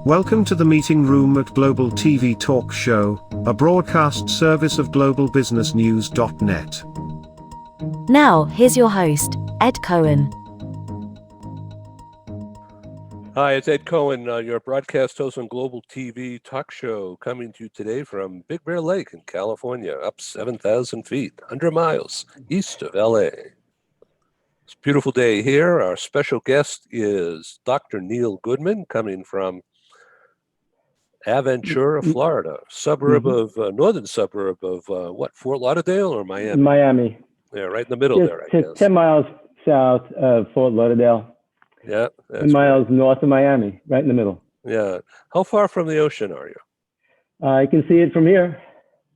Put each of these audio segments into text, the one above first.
Welcome to the meeting room at Global TV Talk Show, a broadcast service of globalbusinessnews.net. Now, here's your host, Ed Cohen. Hi, it's Ed Cohen, your broadcast host on Global TV Talk Show, coming to you today from Big Bear Lake in California, up 7,000 feet, 100 miles east of LA. It's a beautiful day here. Our special guest is Dr. Neal Goodman, coming from Aventura, Florida, northern suburb of Fort Lauderdale or Miami? Miami. Yeah, right in the middle Just there, I guess. 10 miles south of Fort Lauderdale. Yeah. 10 miles north of Miami, right in the middle. Yeah. How far from the ocean are you? I can see it from here.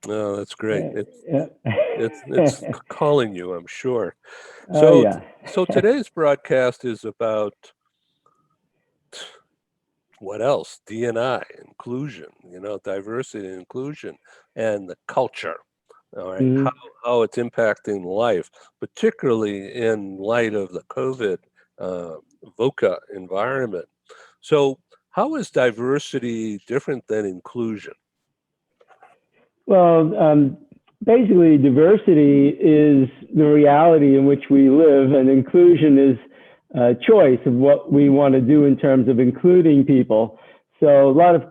Oh, that's great. Yeah. It's calling you, I'm sure. Yeah. So today's broadcast is about what else? D&I, inclusion, diversity and inclusion, and the culture. All right, Mm-hmm. how it's impacting life, particularly in light of the COVID VOCA environment. So how is diversity different than inclusion? Well, basically, diversity is the reality in which we live, and inclusion is a choice of what we want to do in terms of including people. So a lot of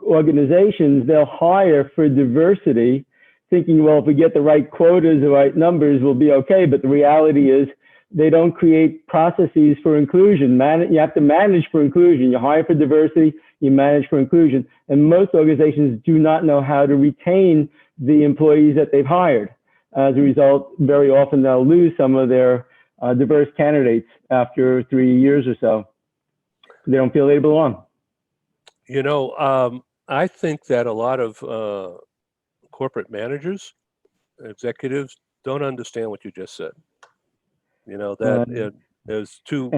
organizations, they'll hire for diversity, thinking, well, if we get the right quotas, the right numbers, we'll be okay. But the reality is they don't create processes for inclusion. You have to manage for inclusion. You hire for diversity, you manage for inclusion. And most organizations do not know how to retain the employees that they've hired. As a result, very often they'll lose some of their diverse candidates after 3 years or so. They don't feel they belong. I think that a lot of corporate managers, executives, don't understand what you just said. It is too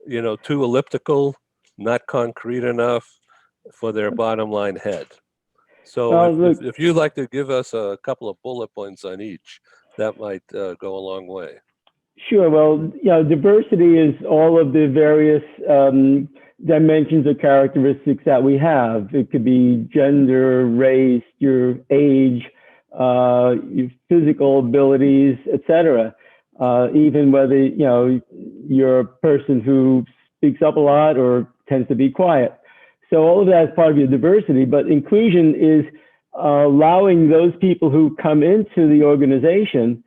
elliptical, not concrete enough for their bottom line head. So if you'd like to give us a couple of bullet points on each, that might go a long way. Sure. Well, diversity is all of the various dimensions or characteristics that we have. It could be gender, race, your age, your physical abilities, etc. Even whether you're a person who speaks up a lot or tends to be quiet. So all of that is part of your diversity. But inclusion is allowing those people who come into the organization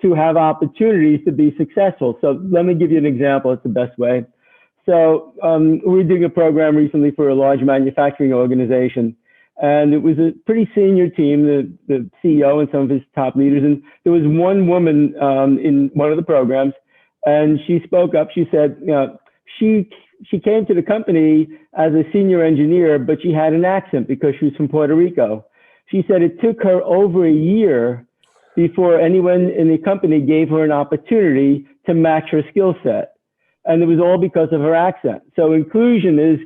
to have opportunities to be successful. So let me give you an example. It's the best way. So we're doing a program recently for a large manufacturing organization, and it was a pretty senior team, the CEO and some of his top leaders. And there was one woman in one of the programs, and she spoke up. She said, she came to the company as a senior engineer, but she had an accent because she was from Puerto Rico. She said it took her over a year before anyone in the company gave her an opportunity to match her skill set. And it was all because of her accent. So inclusion is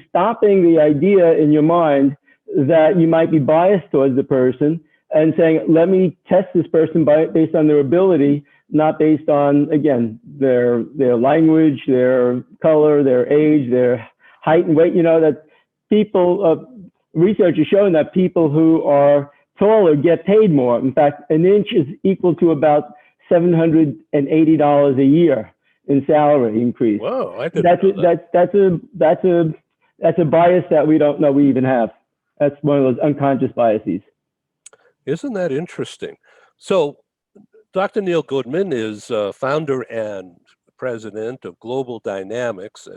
stopping the idea in your mind that you might be biased towards the person and saying, let me test this person based on their ability, not based on, again, their language, their color, their age, their height and weight. That people, research has shown that people who are taller get paid more. In fact, an inch is equal to about $780 a year in salary increase. Whoa, I didn't know that. That's a bias that we don't know we even have. That's one of those unconscious biases. Isn't that interesting? So Dr. Neal Goodman is founder and president of Global Dynamics,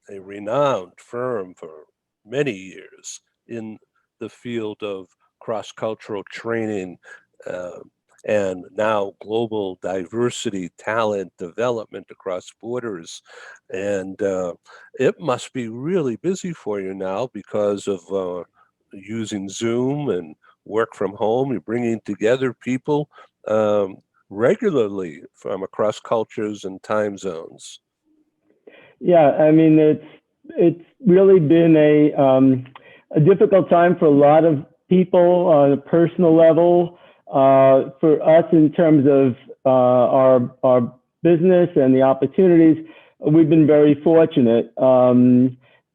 a renowned firm for many years in the field of cross-cultural training and now global diversity, talent development across borders. And it must be really busy for you now because of using Zoom and work from home. You're bringing together people regularly from across cultures and time zones. Yeah, I mean, it's really been a difficult time for a lot of people on a personal level. For us, in terms of our business and the opportunities, we've been very fortunate.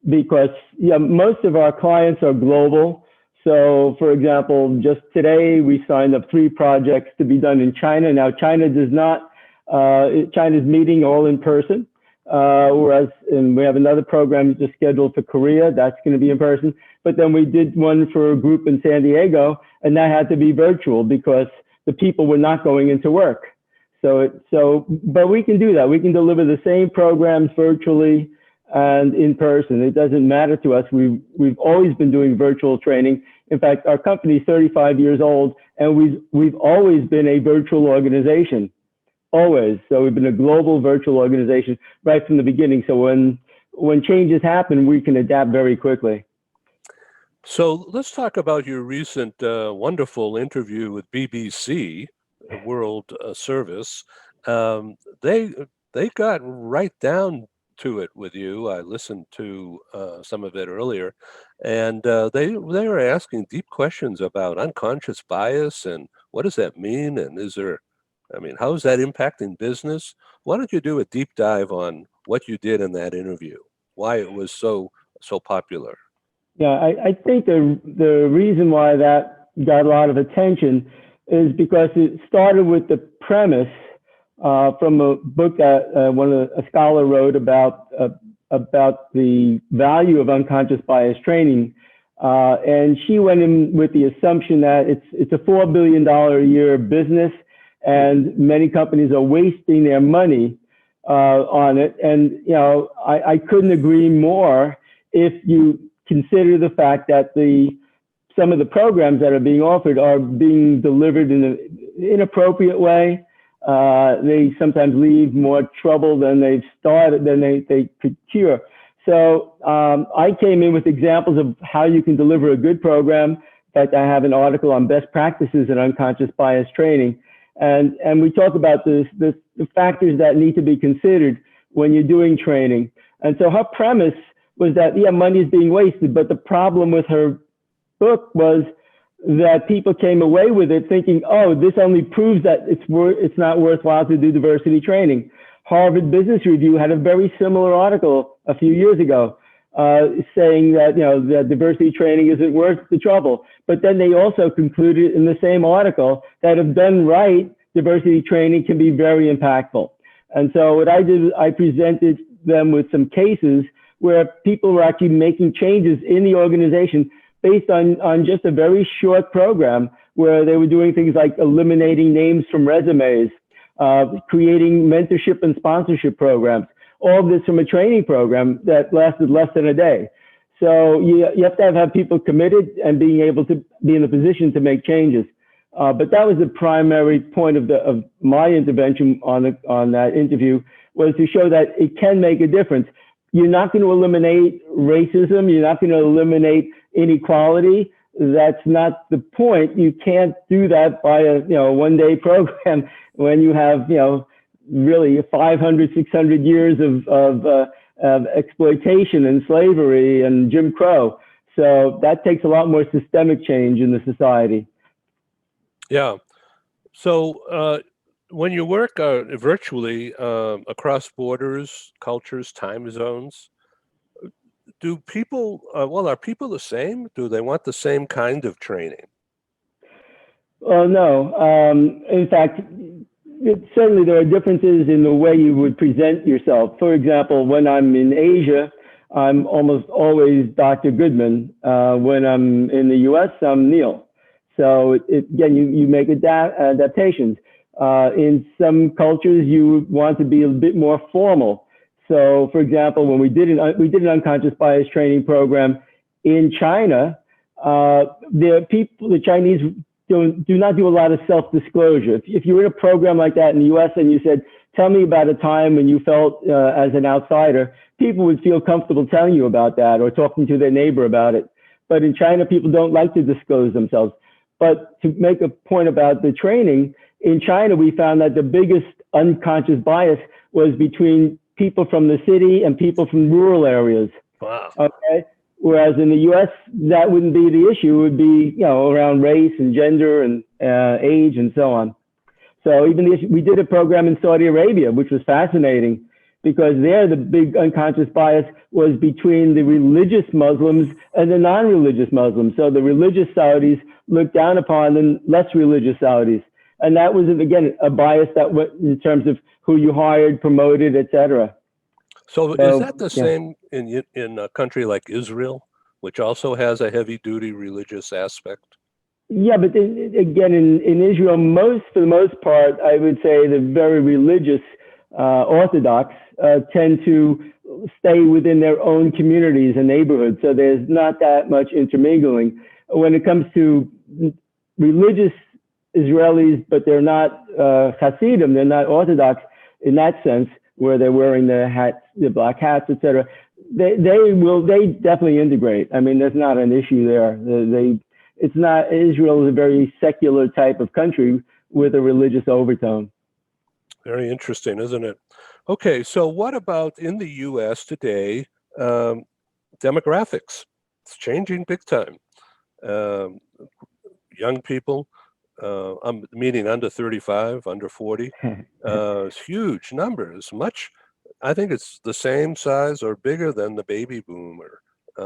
because most of our clients are global. So, for example, just today we signed up 3 projects to be done in China. Now, China's meeting all in person, and we have another program just scheduled for Korea. That's going to be in person. But then we did one for a group in San Diego, and that had to be virtual because the people were not going into work. But we can do that. We can deliver the same programs virtually and in person. It doesn't matter to us. We've always been doing virtual training. In fact, our company is 35 years old, and we've always been a virtual organization, always. So we've been a global virtual organization right from the beginning. So when changes happen, we can adapt very quickly. So let's talk about your recent wonderful interview with BBC World Service. They got right down to it with you. I listened to some of it earlier, and they were asking deep questions about unconscious bias and what does that mean, and how is that impacting business? Why don't you do a deep dive on what you did in that interview, why it was so popular? Yeah, I think the reason why that got a lot of attention is because it started with the premise from a book that a scholar wrote about the value of unconscious bias training, and she went in with the assumption that it's a $4 billion a year business, and many companies are wasting their money on it. And I couldn't agree more if you consider the fact that some of the programs that are being offered are being delivered in an inappropriate way. They sometimes leave more trouble than they've started, than they could cure. So I came in with examples of how you can deliver a good program. In fact, I have an article on best practices in unconscious bias training. And we talk about the factors that need to be considered when you're doing training. And so her premise was that, money is being wasted. But the problem with her book was that people came away with it thinking, oh, this only proves that it's not worthwhile to do diversity training. Harvard Business Review had a very similar article a few years ago saying that, that diversity training isn't worth the trouble. But then they also concluded in the same article that if done right, diversity training can be very impactful. And so what I did, I presented them with some cases where people were actually making changes in the organization based on just a very short program where they were doing things like eliminating names from resumes, creating mentorship and sponsorship programs, all of this from a training program that lasted less than a day. So you have to have people committed and being able to be in a position to make changes. But that was the primary point of my intervention on that interview, was to show that it can make a difference. You're not going to eliminate racism. You're not going to eliminate inequality. That's not the point. You can't do that by a one-day program when you have really 500, 600 years of exploitation and slavery and Jim Crow. So that takes a lot more systemic change in the society. Yeah. So when you work virtually across borders, cultures, time zones, are people the same? Do they want the same kind of training? Well, no. In fact, certainly there are differences in the way you would present yourself. For example, when I'm in Asia, I'm almost always Dr. Goodman. When I'm in the US, I'm Neal. So again, you make adaptations. In some cultures, you want to be a bit more formal. So, for example, when we did an unconscious bias training program in China, the Chinese do not do a lot of self-disclosure. If you were in a program like that in the U.S. and you said, "Tell me about a time when you felt as an outsider," people would feel comfortable telling you about that or talking to their neighbor about it. But in China, people don't like to disclose themselves. But to make a point about the training, in China, we found that the biggest unconscious bias was between people from the city and people from rural areas. Wow. Okay. Whereas in the U.S., that wouldn't be the issue. It would be, around race and gender and age and so on. So even we did a program in Saudi Arabia, which was fascinating. because there the big unconscious bias was between the religious Muslims and the non-religious Muslims. So the religious Saudis looked down upon the less religious Saudis. And that was, again, a bias that went in terms of who you hired, promoted, etc. So is that the same in a country like Israel, which also has a heavy-duty religious aspect? Yeah, but again, in Israel, for the most part, I would say the very religious Orthodox tend to stay within their own communities and neighborhoods. So there's not that much intermingling. When it comes to religious Israelis, but they're not Hasidim, they're not Orthodox in that sense, where they're wearing the hats, the black hats, etc. They definitely integrate. I mean, there's not an issue there. It's not, Israel is a very secular type of country with a religious overtone. Very interesting, isn't it? Okay, so what about in the U.S. today? Demographics, it's changing big time. Young people, I'm meaning under 35, under 40, it's huge numbers. I think it's the same size or bigger than the baby boomer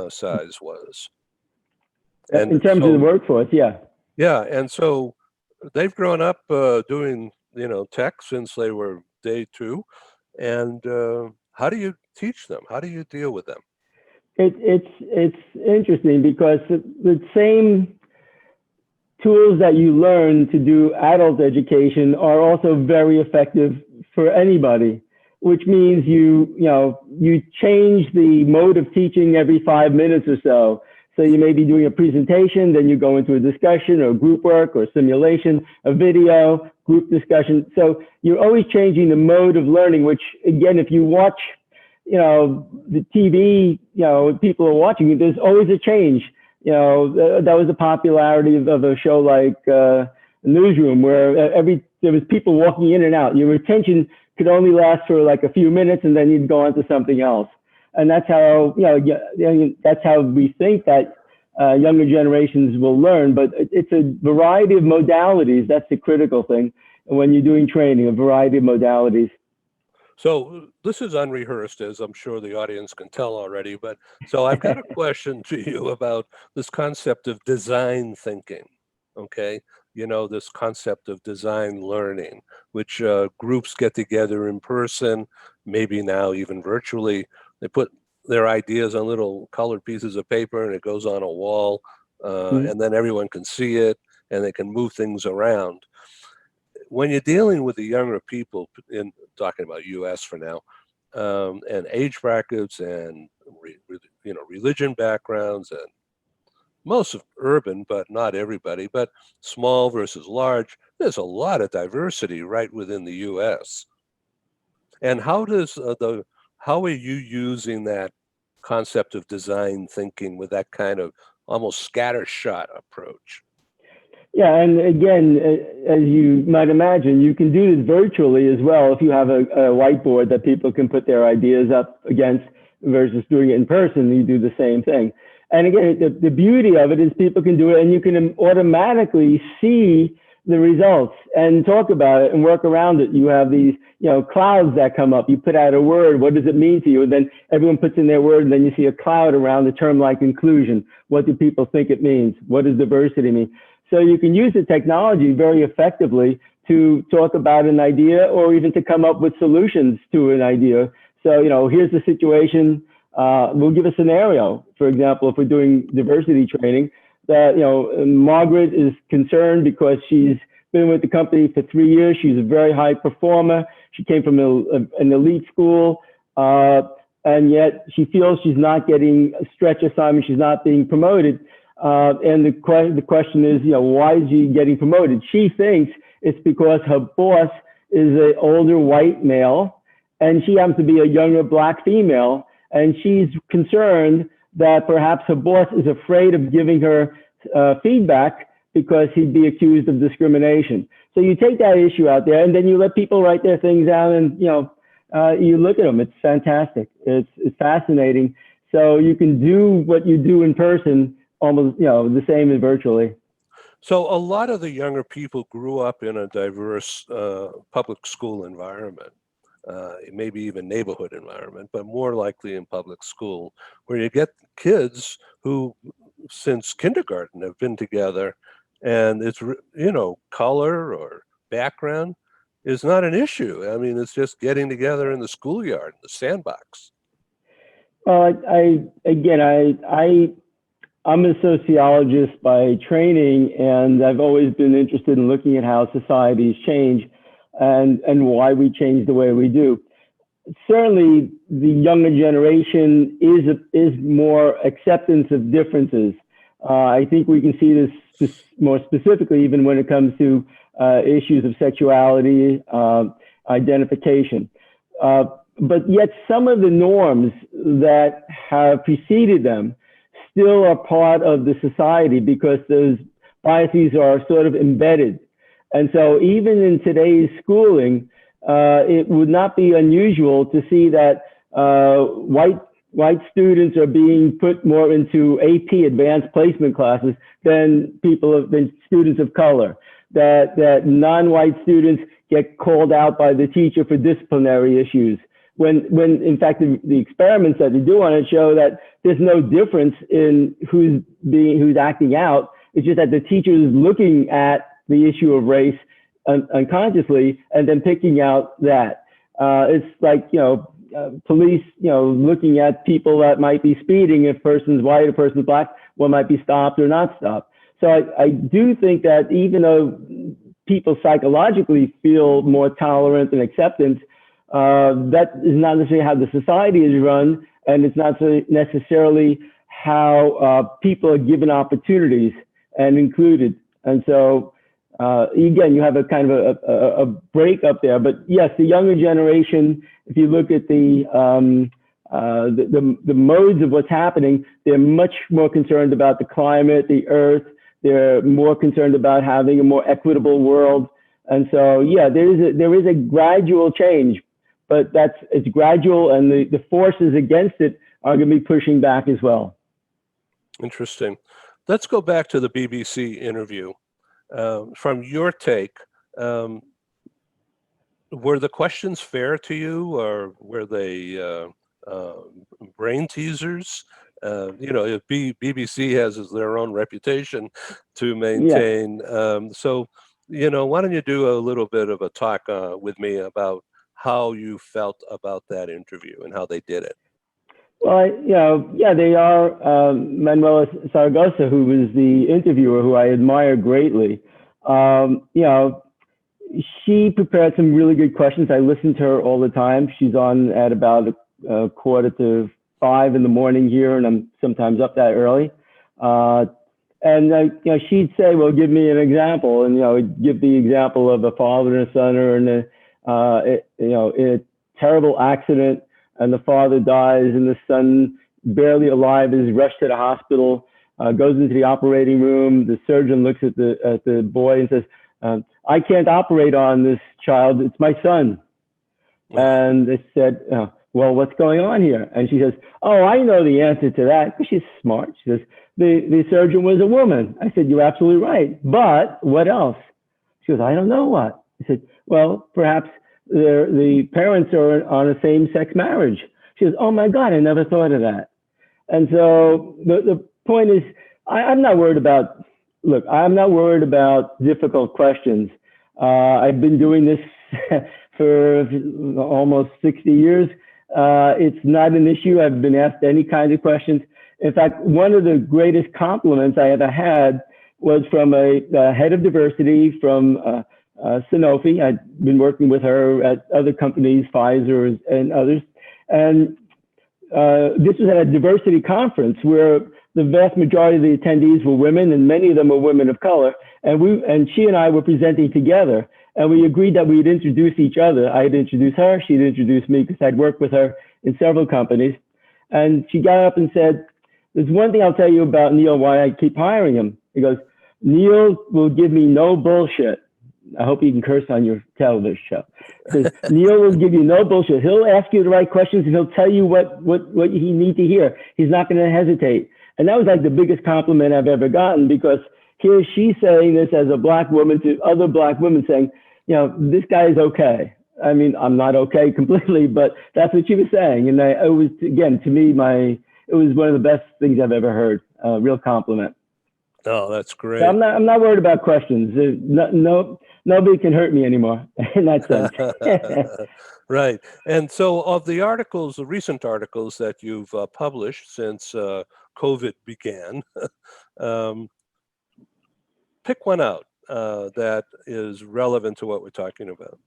size was. And in terms of the workforce, yeah. Yeah, and so they've grown up doing, tech since they were day two. And how do you teach them? How do you deal with them? It's interesting because the same tools that you learn to do adult education are also very effective for anybody, which means you change the mode of teaching every 5 minutes or so. So you may be doing a presentation, then you go into a discussion or group work or simulation, a video, group discussion. So you're always changing the mode of learning, which again, if you watch, the TV, people are watching, there's always a change. That was the popularity of a show like Newsroom, where there was people walking in and out. Your attention could only last for like a few minutes, and then you'd go on to something else. And that's how, that's how we think that younger generations will learn. But it's a variety of modalities. That's the critical thing when you're doing training, a variety of modalities. So this is unrehearsed, as I'm sure the audience can tell already. But so I've got a question to you about this concept of design thinking. Okay. This concept of design learning, which groups get together in person, maybe now even virtually. They put their ideas on little colored pieces of paper and it goes on a wall, and then everyone can see it and they can move things around. When you're dealing with the younger people, in talking about US for now, and age brackets and religion backgrounds, and most of urban, but not everybody, but small versus large, there's a lot of diversity right within the US. And how are you using that concept of design thinking with that kind of almost scattershot approach? Yeah, and again, as you might imagine, you can do this virtually as well if you have a whiteboard that people can put their ideas up against versus doing it in person. You do the same thing. And again, the beauty of it is people can do it and you can automatically see the results and talk about it and work around it. You have these, clouds that come up. You put out a word. What does it mean to you? And then everyone puts in their word, and then you see a cloud around the term like inclusion. What do people think it means? What does diversity mean? So you can use the technology very effectively to talk about an idea or even to come up with solutions to an idea. So, here's the situation. We'll give a scenario. For example, if we're doing diversity training, that, Margaret is concerned because she's been with the company for 3 years. She's a very high performer. She came from an elite school, and yet she feels she's not getting a stretch assignment. She's not being promoted. And the question is, why is she getting promoted? She thinks it's because her boss is an older white male, and she happens to be a younger black female, and she's concerned that perhaps her boss is afraid of giving her feedback because he'd be accused of discrimination. So you take that issue out there, and then you let people write their things down, and you look at them. It's fantastic. It's fascinating. So you can do what you do in person almost, the same as virtually. So a lot of the younger people grew up in a diverse public school environment. maybe even neighborhood environment, but more likely in public school, where you get kids who, since kindergarten, have been together, and it's, color or background is not an issue. I mean, it's just getting together in the schoolyard, the sandbox. Well, I'm a sociologist by training, and I've always been interested in looking at how societies change and why we change the way we do. Certainly, the younger generation is more acceptance of differences. I think we can see this more specifically even when it comes to issues of sexuality, identification. But yet some of the norms that have preceded them still are part of the society because those biases are sort of embedded. And so even in today's schooling, it would not be unusual to see that white students are being put more into AP, advanced placement classes, than students of color. That non-white students get called out by the teacher for disciplinary issues. When in fact the experiments that they do on it show that there's no difference in who's acting out. It's just that the teacher is looking at the issue of race unconsciously and then picking out that. It's like, police, looking at people that might be speeding. If a person's white, a person's black, one might be stopped or not stopped. So I do think that even though people psychologically feel more tolerant and acceptance, that is not necessarily how the society is run, and it's not necessarily how people are given opportunities and included. And so, again, you have a kind of a break up there. But yes, the younger generation, if you look at the modes of what's happening, they're much more concerned about the climate, the earth. They're more concerned about having a more equitable world. And so, yeah, there is a gradual change, but it's gradual, and the forces against it are going to be pushing back as well. Interesting. Let's go back to the BBC interview. From your take, were the questions fair to you, or were they brain teasers? BBC has their own reputation to maintain. Yeah. So, why don't you do a little bit of a talk with me about how you felt about that interview and how they did it? Well, they are. Manuela Zaragoza, who was the interviewer, who I admire greatly, she prepared some really good questions. I listen to her all the time. She's on at about 4:45 in the morning here, and I'm sometimes up that early. She'd say, "Well, give me an example," and give the example of a father and a son are in a terrible accident, and the father dies, and the son, barely alive, is rushed to the hospital, goes into the operating room. The surgeon looks at the boy and says, "I can't operate on this child. It's my son." And they said, "Well, what's going on here?" And she says, "Oh, I know the answer to that," because she's smart. She says, the surgeon was a woman. I said, "You're absolutely right. But what else?" She goes, "I don't know what." I said, "Well, perhaps the parents are on a same-sex marriage." She goes, "Oh my God, I never thought of that." And so the point is, I'm not worried about, I'm not worried about difficult questions. I've been doing this for almost 60 years. It's not an issue. I've been asked any kind of questions. In fact, one of the greatest compliments I ever had was from a head of diversity from Sanofi. I'd been working with her at other companies, Pfizer and others. And this was at a diversity conference where the vast majority of the attendees were women, and many of them were women of color. And she and I were presenting together, and we agreed that we'd introduce each other. I'd introduce her, she'd introduce me, because I'd worked with her in several companies. And she got up and said, "There's one thing I'll tell you about Neal, why I keep hiring him." He goes, "Neal will give me no bullshit." I hope you can curse on your television show. Says, "Neal will give you no bullshit. He'll ask you the right questions, and he'll tell you what you need to hear. He's not going to hesitate." And that was like the biggest compliment I've ever gotten, because here she's saying this as a black woman to other black women, saying, "This guy is okay." I mean, I'm not okay completely, but that's what she was saying. And it was, again, to me, it was one of the best things I've ever heard. Real compliment. Oh, that's So great. I'm not worried about questions. Nobody can hurt me anymore in that sense. Right. And so of the articles, the recent articles that you've published since COVID began, um, pick one out that is relevant to what we're talking about.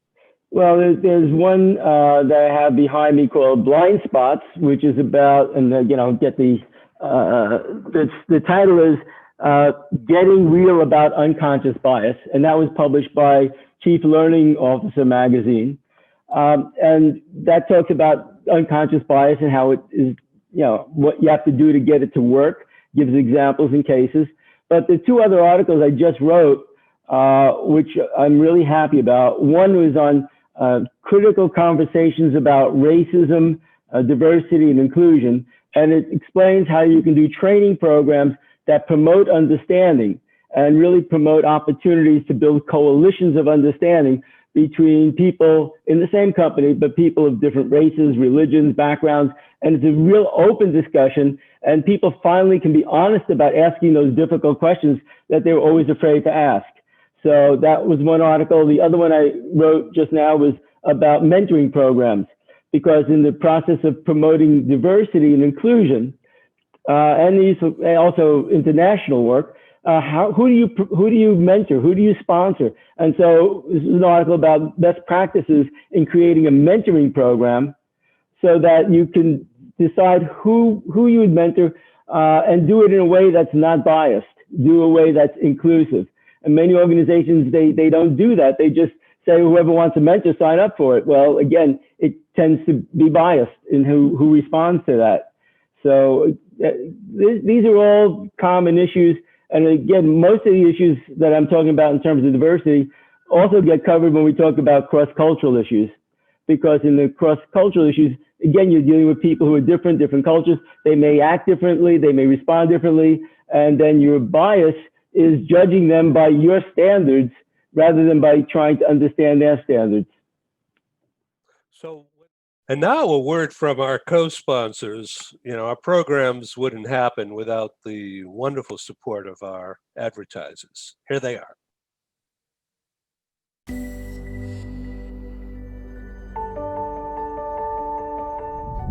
Well, there's one that I have behind me called Blind Spots, which is about, and get the title is Getting Real About Unconscious Bias, and that was published by Chief Learning Officer magazine. And that talks about unconscious bias and how it is, what you have to do to get it to work, gives examples and cases. But the two other articles I just wrote, which I'm really happy about, one was on critical conversations about racism, diversity, and inclusion. And it explains how you can do training programs that promote understanding and really promote opportunities to build coalitions of understanding between people in the same company, but people of different races, religions, backgrounds. And it's a real open discussion. And people finally can be honest about asking those difficult questions that they were always afraid to ask. So that was one article. The other one I wrote just now was about mentoring programs, because in the process of promoting diversity and inclusion, and these also international work, who do you mentor? Who do you sponsor? And so this is an article about best practices in creating a mentoring program so that you can decide who you would mentor and do it in a way that's not biased, do a way that's inclusive. And many organizations, they don't do that. They just say whoever wants a mentor, sign up for it. Well, again, it tends to be biased in who responds to that. So these are all common issues. And again, most of the issues that I'm talking about in terms of diversity also get covered when we talk about cross-cultural issues. Because in the cross-cultural issues, again, you're dealing with people who are different cultures. They may act differently, they may respond differently, and then your bias is judging them by your standards rather than by trying to understand their standards. So, and now a word from our co-sponsors. Our programs wouldn't happen without the wonderful support of our advertisers. Here they are.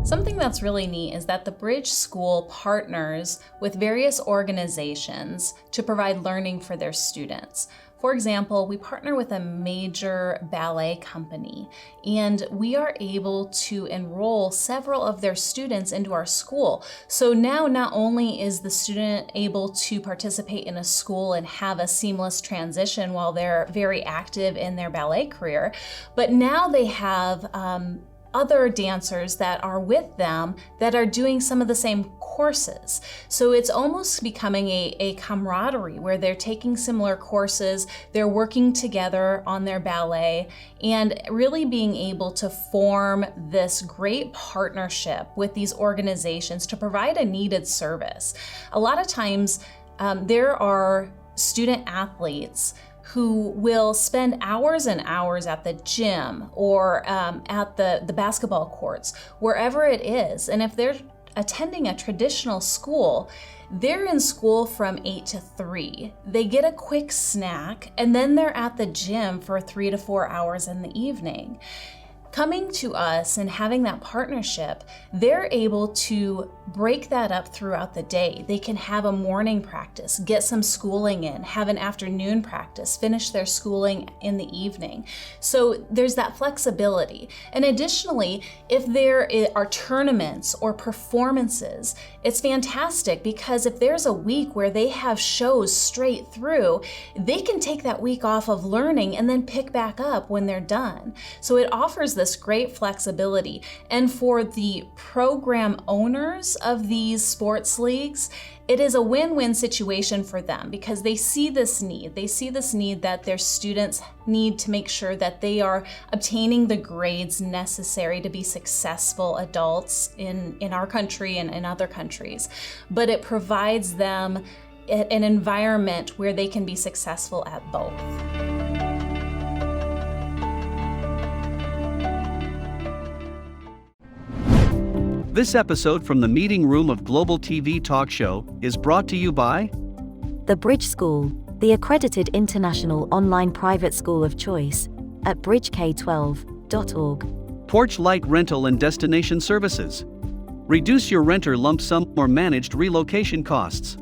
Something that's really neat is that the Bridge School partners with various organizations to provide learning for their students. For example, we partner with a major ballet company, and we are able to enroll several of their students into our school. So now not only is the student able to participate in a school and have a seamless transition while they're very active in their ballet career, but now they have other dancers that are with them that are doing some of the same courses. So it's almost becoming a camaraderie where they're taking similar courses, they're working together on their ballet, and really being able to form this great partnership with these organizations to provide a needed service. A lot of times there are student athletes who will spend hours and hours at the gym or at the basketball courts, wherever it is. And if they're attending a traditional school, they're in school from 8 to 3. They get a quick snack, and then they're at the gym for 3 to 4 hours in the evening. Coming to us and having that partnership, they're able to break that up throughout the day. They can have a morning practice, get some schooling in, have an afternoon practice, finish their schooling in the evening. So there's that flexibility. And additionally, if there are tournaments or performances, it's fantastic because if there's a week where they have shows straight through, they can take that week off of learning and then pick back up when they're done. So it offers this great flexibility. And for the program owners of these sports leagues, it is a win-win situation for them because they see this need. They see this need that their students need to make sure that they are obtaining the grades necessary to be successful adults in our country and in other countries. But it provides them an environment where they can be successful at both. This episode from the meeting room of Global TV Talk Show is brought to you by The Bridge School, the accredited international online private school of choice, at bridgek12.org. Porch Light Rental and Destination Services. Reduce your renter lump sum or managed relocation costs.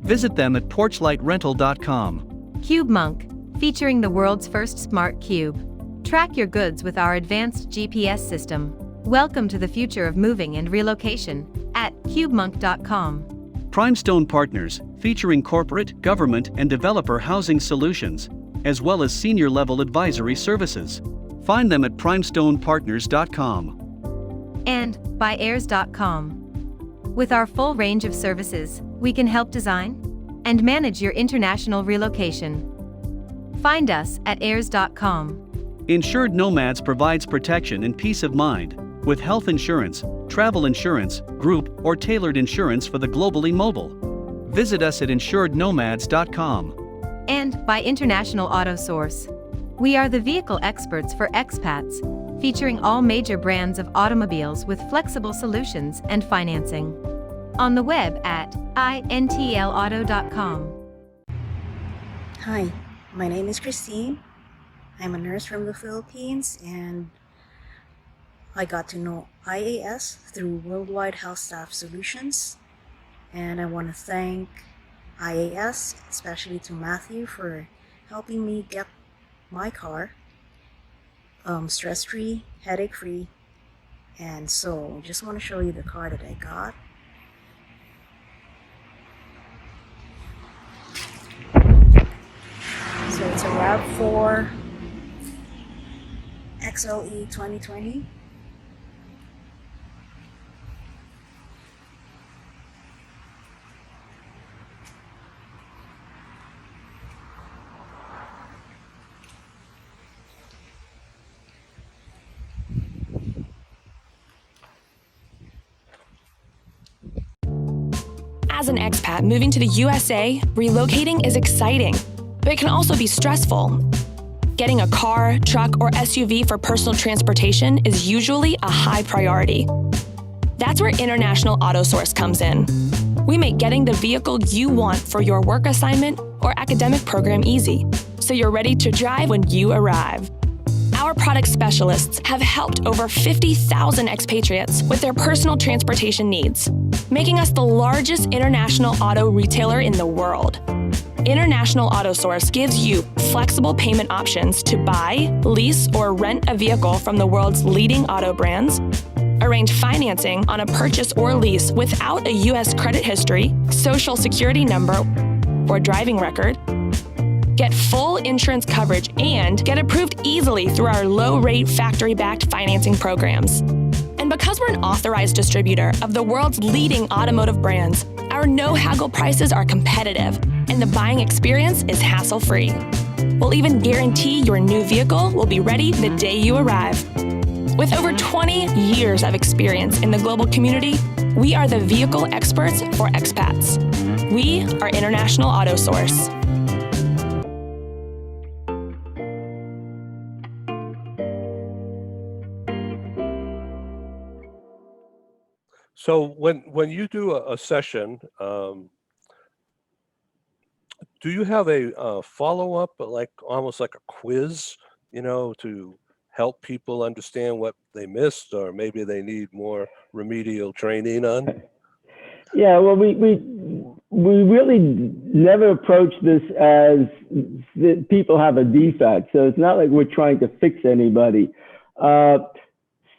Visit them at porchlightrental.com. CubeMonk, featuring the world's first smart cube. Track your goods with our advanced GPS system. Welcome to the future of moving and relocation at cubemonk.com. Primestone Partners, featuring corporate, government, and developer housing solutions, as well as senior-level advisory services. Find them at primestonepartners.com. And by heirs.com. With our full range of services, we can help design and manage your international relocation. Find us at heirs.com. Insured Nomads provides protection and peace of mind, with health insurance, travel insurance, group, or tailored insurance for the globally mobile. Visit us at insurednomads.com. And by International Auto Source. We are the vehicle experts for expats, featuring all major brands of automobiles with flexible solutions and financing. On the web at intlauto.com. Hi, my name is Christine. I'm a nurse from the Philippines, and I got to know IAS through Worldwide Health Staff Solutions. And I want to thank IAS, especially to Matthew, for helping me get my car stress-free, headache-free. And so I just want to show you the car that I got. So it's a RAV4 XLE 2020. As an expat moving to the USA, relocating is exciting, but it can also be stressful. Getting a car, truck, or SUV for personal transportation is usually a high priority. That's where International Auto Source comes in. We make getting the vehicle you want for your work assignment or academic program easy, so you're ready to drive when you arrive. Our product specialists have helped over 50,000 expatriates with their personal transportation needs, making us the largest international auto retailer in the world. International Auto Source gives you flexible payment options to buy, lease, or rent a vehicle from the world's leading auto brands, arrange financing on a purchase or lease without a U.S. credit history, social security number, or driving record, get full insurance coverage, and get approved easily through our low-rate factory-backed financing programs. And because we're an authorized distributor of the world's leading automotive brands, our no-haggle prices are competitive, and the buying experience is hassle-free. We'll even guarantee your new vehicle will be ready the day you arrive. With over 20 years of experience in the global community, we are the vehicle experts for expats. We are International Auto Source. So when you do a session, do you have a follow-up, like almost like a quiz, to help people understand what they missed, or maybe they need more remedial training on? Yeah, well, we really never approach this as that people have a defect. So it's not like we're trying to fix anybody.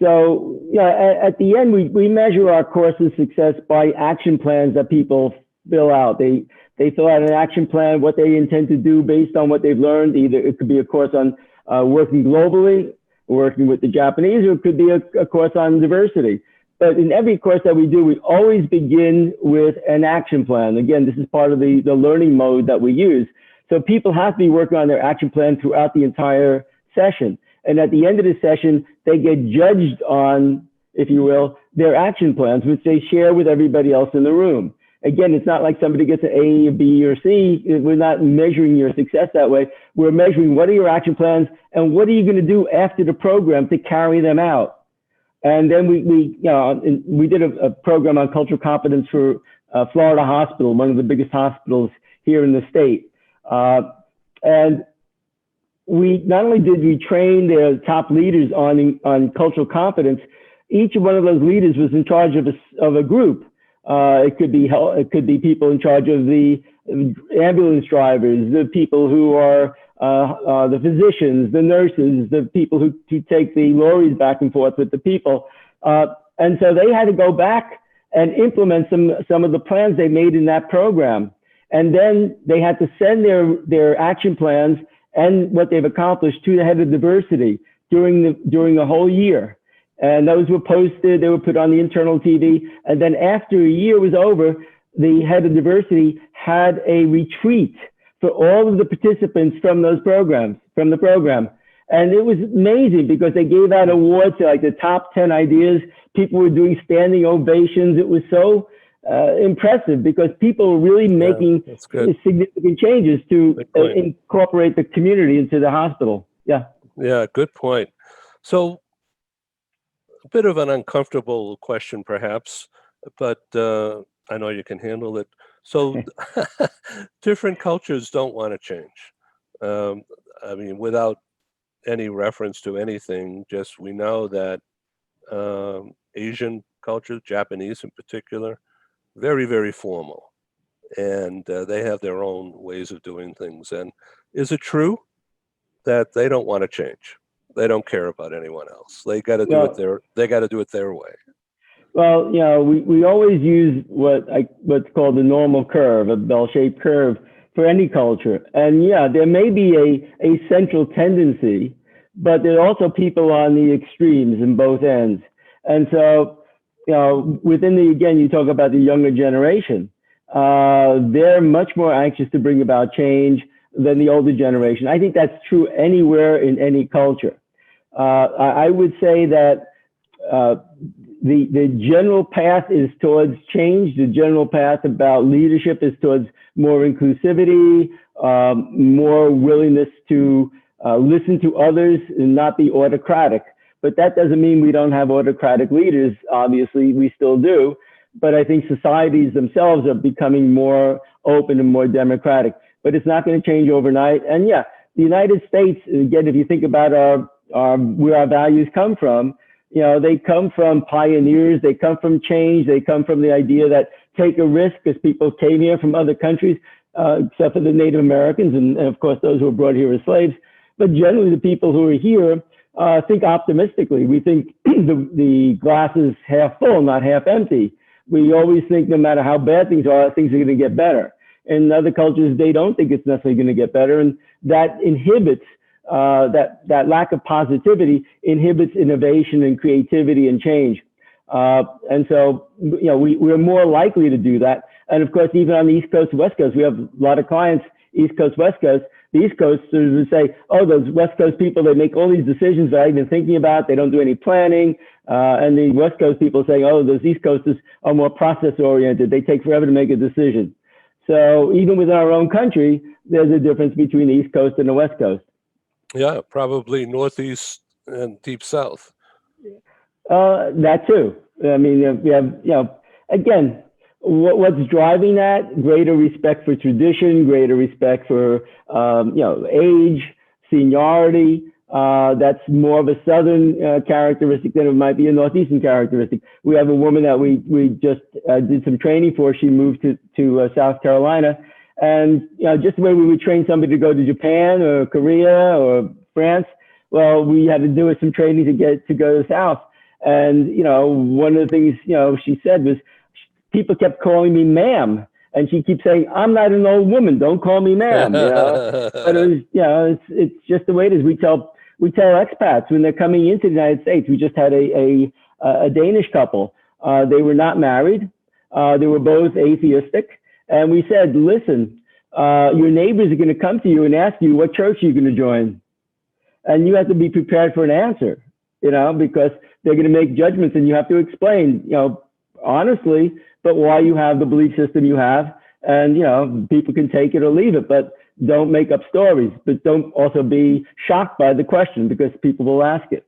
So yeah, at the end, we measure our course's success by action plans that people fill out. They fill out an action plan, what they intend to do based on what they've learned. Either it could be a course on working globally, working with the Japanese, or it could be a course on diversity. But in every course that we do, we always begin with an action plan. Again, this is part of the learning mode that we use. So people have to be working on their action plan throughout the entire session. And at the end of the session, they get judged on, if you will, their action plans, which they share with everybody else in the room. Again, it's not like somebody gets an A, a B, or C. We're not measuring your success that way. We're measuring what are your action plans and what are you going to do after the program to carry them out. And then we did a program on cultural competence for Florida Hospital, one of the biggest hospitals here in the state. And we not only did we train their top leaders on cultural competence, each one of those leaders was in charge of a group. It could be people in charge of the ambulance drivers, the people who are the physicians, the nurses, the people who take the lorries back and forth with the people. And so they had to go back and implement some of the plans they made in that program. And then they had to send their action plans and what they've accomplished to the head of diversity during the whole year. And those were posted, they were put on the internal TV. And then after a year was over, the head of diversity had a retreat for all of the participants from the program. And it was amazing because they gave out awards to like the top 10 ideas. People were doing standing ovations. It was so impressive because people were really making significant changes to incorporate the community into the hospital. Yeah. Yeah, good point. So a bit of an uncomfortable question perhaps, but I know you can handle it. So different cultures don't want to change. I mean, without any reference to anything, just we know that Asian culture, Japanese in particular, very, very formal. And they have their own ways of doing things. And is it true that they don't want to change? They don't care about anyone else. They got to do it their way. Well, we always use what's called the normal curve, a bell-shaped curve for any culture. And yeah, there may be a central tendency, but there are also people on the extremes in both ends. And so, within again, you talk about the younger generation, they're much more anxious to bring about change than the older generation. I think that's true anywhere in any culture. I would say that the general path is towards change. The general path about leadership is towards more inclusivity, more willingness to listen to others and not be autocratic. But that doesn't mean we don't have autocratic leaders. Obviously, we still do. But I think societies themselves are becoming more open and more democratic. But it's not going to change overnight. And yeah, the United States, again, if you think about where our values come from, they come from pioneers, they come from change, they come from the idea that take a risk because people came here from other countries, except for the Native Americans and of course those who were brought here as slaves. But generally the people who are here think optimistically. We think the glass is half full, not half empty. We always think no matter how bad things are going to get better. In other cultures, they don't think it's necessarily going to get better, and that inhibits that lack of positivity inhibits innovation and creativity and change. And so, we're more likely to do that. And of course, even on the East Coast, West Coast, we have a lot of clients, East Coast, West Coast. The East Coasters would say, oh, those West Coast people, they make all these decisions that I've been thinking about. They don't do any planning. And the West Coast people saying, oh, those East Coasters are more process oriented. They take forever to make a decision. So even within our own country, there's a difference between the East Coast and the West Coast. Yeah, probably Northeast and Deep South. That too. I mean, we have, again, what's driving that? Greater respect for tradition, greater respect for, age, seniority. That's more of a Southern characteristic than it might be a Northeastern characteristic. We have a woman that we just did some training for. She moved to South Carolina. And just the way we would train somebody to go to Japan or Korea or France, well, we had to do some training to go to South. And one of the things she said was, people kept calling me ma'am, and she keeps saying, "I'm not an old woman. Don't call me ma'am." But it was, it's just the way it is. We tell expats when they're coming into the United States. We just had a Danish couple. They were not married. They were both atheistic. And we said, listen, your neighbors are going to come to you and ask you what church you're going to join. And you have to be prepared for an answer, because they're going to make judgments and you have to explain, honestly, but why you have the belief system you have. And, people can take it or leave it, but don't make up stories, but don't also be shocked by the question because people will ask it.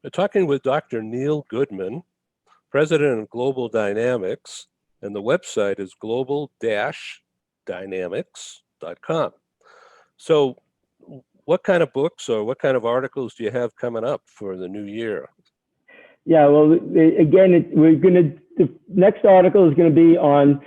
We're talking with Dr. Neal Goodman, President of Global Dynamics, and the website is global-dynamics.com. So what kind of books or what kind of articles do you have coming up for the new year? Yeah, well, again, the next article is going to be on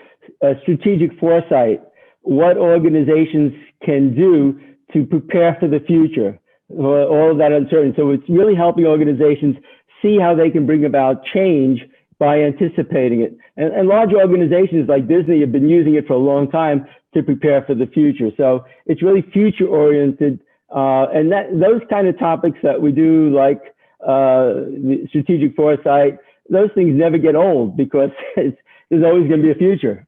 strategic foresight, what organizations can do to prepare for the future, all of that uncertainty. So it's really helping organizations see how they can bring about change by anticipating it. And large organizations like Disney have been using it for a long time to prepare for the future. So it's really future oriented. And those kind of topics that we do, like the strategic foresight, those things never get old because there's always going to be a future.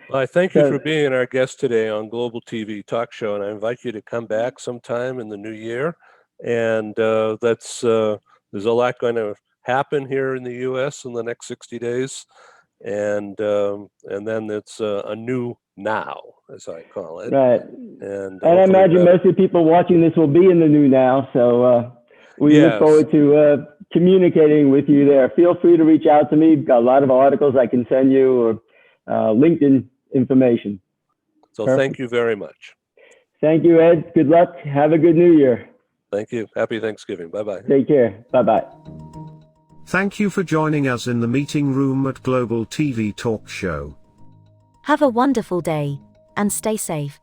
Well, I thank you for being our guest today on Global TV Talk Show, and I invite you to come back sometime in the new year. And there's a lot going to happen here in the U.S. in the next 60 days, and then it's a new now, as I call it. Right. And I imagine most of the people watching this will be in the new now, so we look forward to communicating with you there. Feel free to reach out to me. I've got a lot of articles I can send you, or LinkedIn information. So Thank you very much. Thank you, Ed. Good luck. Have a good new year. Thank you. Happy Thanksgiving. Bye-bye. Take care. Bye-bye. Thank you for joining us in the meeting room at Global TV Talk Show. Have a wonderful day, and stay safe.